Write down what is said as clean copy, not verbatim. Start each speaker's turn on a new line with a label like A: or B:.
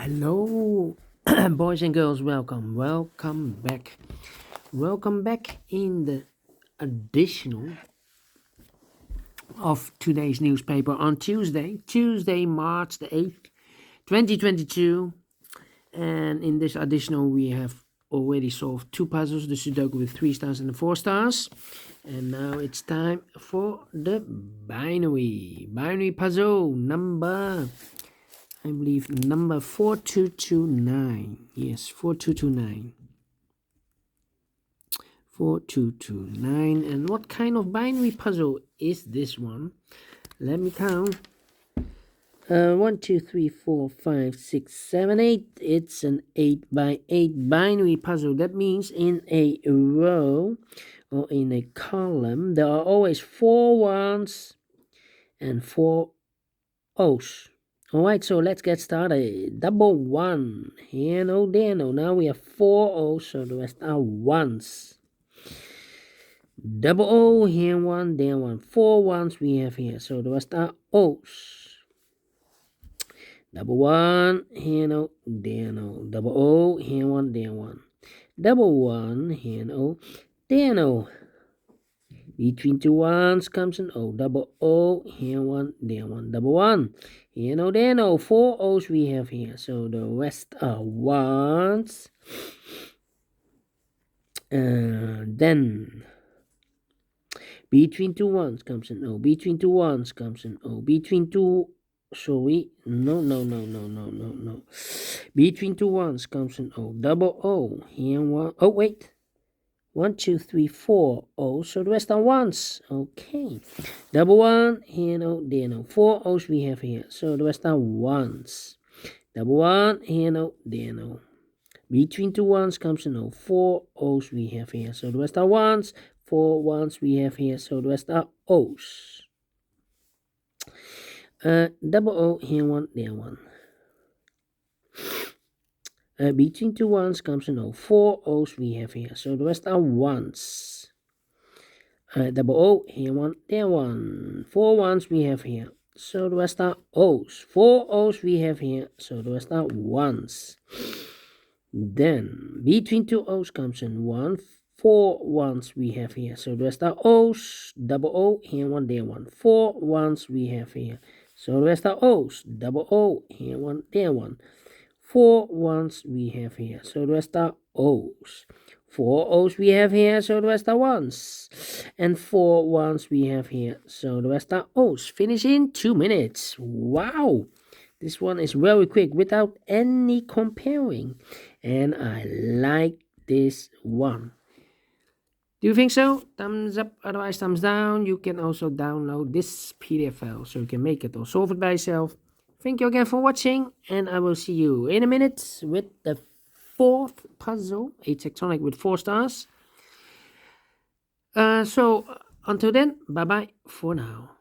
A: Hello, boys and girls. Welcome back. Welcome back in the additional of today's newspaper on Tuesday, March the 8th, 2022. And in this additional, we have already solved two puzzles, the Sudoku with 3 stars and the 4 stars. And now it's time for the binary puzzle number, I believe, number 4229. Yes, 4229. 4229. And what kind of binary puzzle is this one? Let me count. 1, 2, 3, 4, 5, 6, 7, 8. It's an 8 by 8 binary puzzle. That means in a row or in a column, there are always 4 ones and 4 O's. Alright, so let's get started. Double 1. Here no, there no. Now we have 4 O's, so the rest are ones. Double O, here 1, there 1. 4 ones we have here, so the rest are O's. Double 1, here no, there no. Double O, here 1, there 1. Double 1, here no, there no. Between 2 ones comes an O. Double O, here 1, there 1. Double 1, here no, there no. 4 O's we have here, so the rest are ones. Then between 2 ones comes an O. Between 2 ones comes an O. Between 2, sorry, no. Between 2 ones comes an O. Double O, here 1. Oh, wait. 1, 2, 3, 4 O's, so the rest are ones. Okay. Double 1, here no, there no. 4 O's we have here, so the rest are ones. Double 1, here no, there no. Between 2 ones comes an O. 4 O's we have here, so the rest are ones. 4 ones we have here, so the rest are O's. Double O, here 1, there 1. Between 2 ones comes an O. 4 O's we have here, so the rest are ones. Double O, here 1, there 1. 4 ones we have here, so the rest are O's. 4 O's we have here, so the rest are ones. Then between 2 O's comes an 1. 4 ones we have here, so the rest are O's. Double O, here 1, there 1. 4 ones we have here, so the rest are O's. Double O, here 1, there 1. 4 ones we have here, so the rest are O's. 4 O's we have here, so the rest are ones. And 4 ones we have here, so the rest are O's. Finish in 2 minutes. Wow! This one is very quick without any comparing. And I like this one. Do you think so? Thumbs up, otherwise thumbs down. You can also download this PDF file so you can make it or solve it by yourself. Thank you again for watching, and I will see you in a minute with the 4th puzzle, a tectonic with 4 stars. So until then, bye-bye for now.